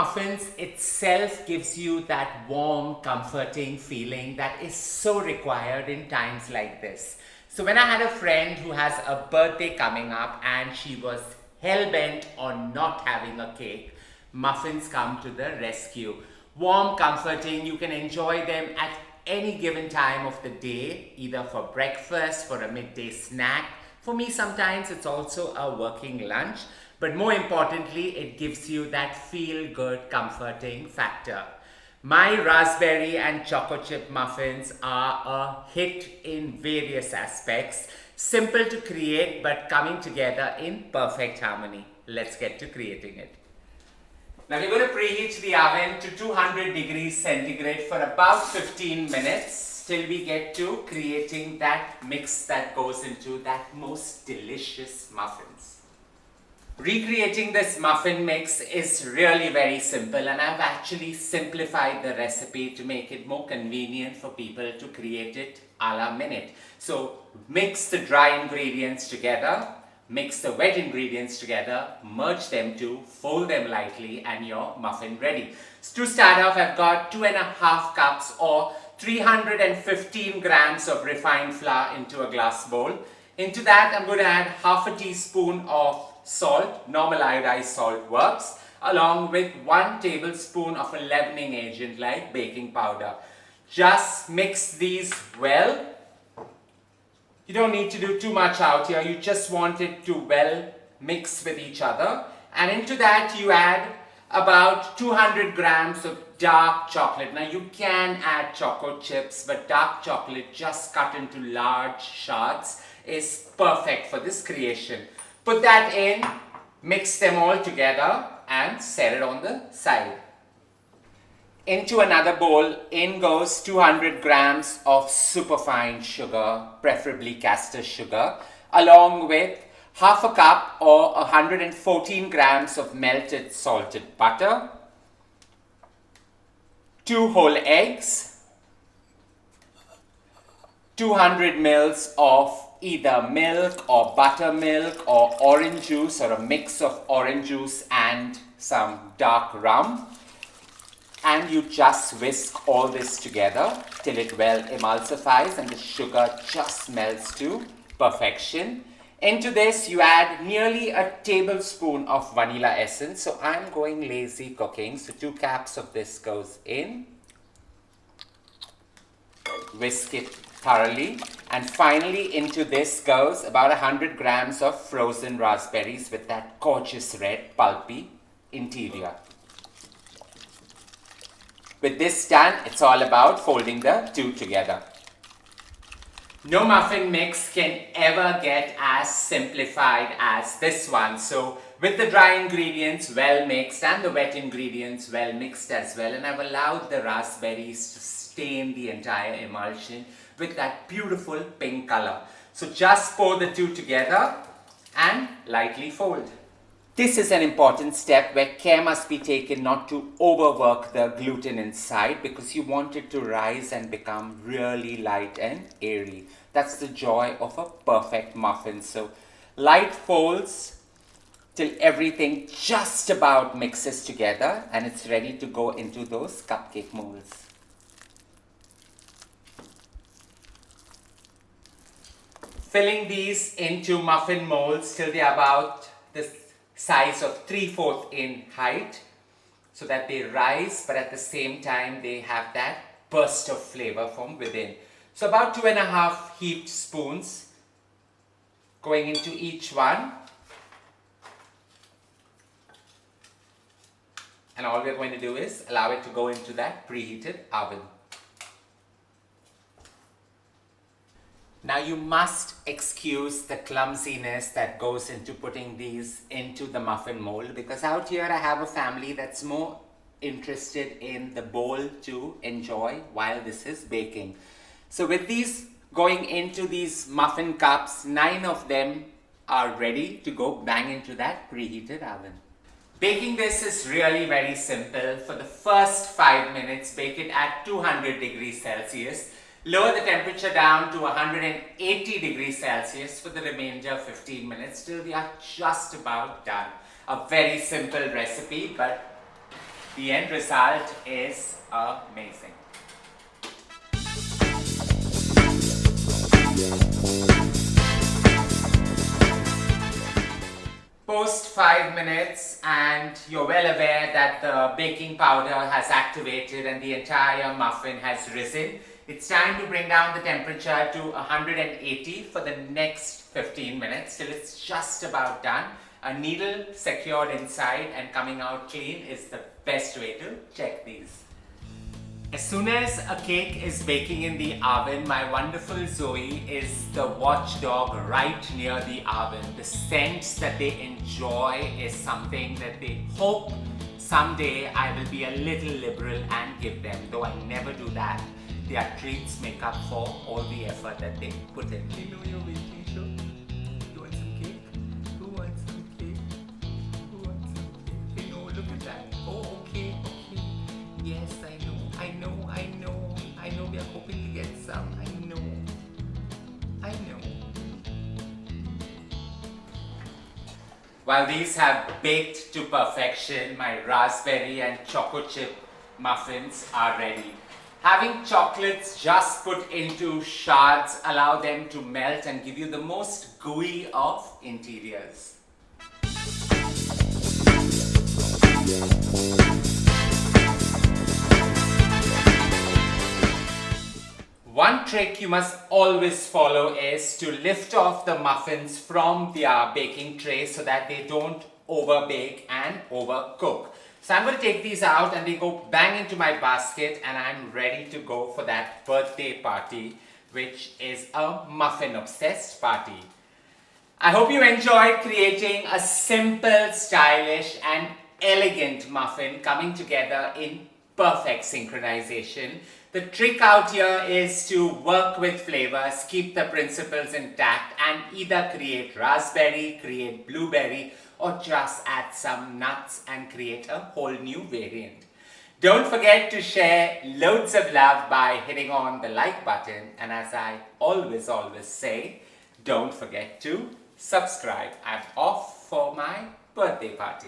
muffins itself gives you that warm, comforting feeling that is so required in times like this. So when I had a friend who has a birthday coming up and she was hell-bent on not having a cake, muffins come to the rescue. Warm, comforting, you can enjoy them at any given time of the day, either for breakfast, for a midday snack. For me, sometimes it's also a working lunch, but more importantly, it gives you that feel-good, comforting factor. My raspberry and choco chip muffins are a hit in various aspects. Simple to create, but coming together in perfect harmony. Let's get to creating it. Now we're going to preheat the oven to 200 degrees centigrade for about 15 minutes till we get to creating that mix that goes into that most delicious muffins. Recreating this muffin mix is really very simple, and I've actually simplified the recipe to make it more convenient for people to create it a la minute. So mix the dry ingredients together, mix the wet ingredients together, merge them two, fold them lightly, and your muffin ready. So to start off, I've got 2.5 cups or 315 grams of refined flour into a glass bowl. Into that, I'm going to add half a teaspoon of salt, normal iodized salt works, along with 1 tablespoon of a leavening agent like baking powder. Just mix these well. You don't need to do too much out here, you just want it to well mix with each other. And into that you add about 200 grams of dark chocolate. Now you can add choco chips, but dark chocolate just cut into large shards is perfect for this creation. Put that in, mix them all together and set it on the side. Into another bowl, in goes 200 grams of superfine sugar, preferably castor sugar, along with half a cup or 114 grams of melted salted butter, 2 whole eggs, 200 ml of either milk or buttermilk or orange juice or a mix of orange juice and some dark rum. And you just whisk all this together till it well emulsifies and the sugar just melts to perfection. Into this you add nearly a tablespoon of vanilla essence. So I'm going lazy cooking. So 2 caps of this goes in. Whisk it thoroughly. And finally into this goes about 100 grams of frozen raspberries with that gorgeous red pulpy interior. With this done, it's all about folding the two together. No muffin mix can ever get as simplified as this one. So with the dry ingredients well mixed and the wet ingredients well mixed as well, and I've allowed the raspberries to stain the entire emulsion with that beautiful pink color. So just pour the two together and lightly fold. This is an important step where care must be taken not to overwork the gluten inside, because you want it to rise and become really light and airy. That's the joy of a perfect muffin. So light folds till everything just about mixes together and it's ready to go into those cupcake molds. Filling these into muffin molds till they're about the size of 3/4 in height, so that they rise, but at the same time they have that burst of flavor from within. So about 2.5 heaped spoons going into each one. And all we're going to do is allow it to go into that preheated oven. Now you must excuse the clumsiness that goes into putting these into the muffin mold, because out here I have a family that's more interested in the bowl to enjoy while this is baking. So with these going into these muffin cups, 9 of them are ready to go bang into that preheated oven. Baking this is really very simple. For the first 5 minutes, bake it at 200 degrees Celsius. Lower the temperature down to 180 degrees Celsius for the remainder 15 minutes till we are just about done. A very simple recipe, but the end result is amazing. Post 5 minutes and you're well aware that the baking powder has activated and the entire muffin has risen. It's time to bring down the temperature to 180 for the next 15 minutes till it's just about done. A needle secured inside and coming out clean is the best way to check these. As soon as a cake is baking in the oven, my wonderful Zoe is the watchdog right near the oven. The scents that they enjoy is something that they hope someday I will be a little liberal and give them, though I never do that. Their treats make up for all the effort that they put in. You know you're waiting, so you want some cake? Who wants some cake? Who wants some cake? You know, look at that. Oh, okay. Yes, I know we are hoping to get some. I know. While these have baked to perfection, my raspberry and choco chip muffins are ready. Having chocolates just put into shards allow them to melt and give you the most gooey of interiors. One trick you must always follow is to lift off the muffins from their baking tray so that they don't overbake and overcook. So I'm going to take these out and they go bang into my basket and I'm ready to go for that birthday party, which is a muffin obsessed party. I hope you enjoyed creating a simple, stylish and elegant muffin coming together in perfect synchronization. The trick out here is to work with flavors, keep the principles intact and either create raspberry, create blueberry or just add some nuts and create a whole new variant. Don't forget to share loads of love by hitting on the like button, and as I always say, don't forget to subscribe. I'm off for my birthday party.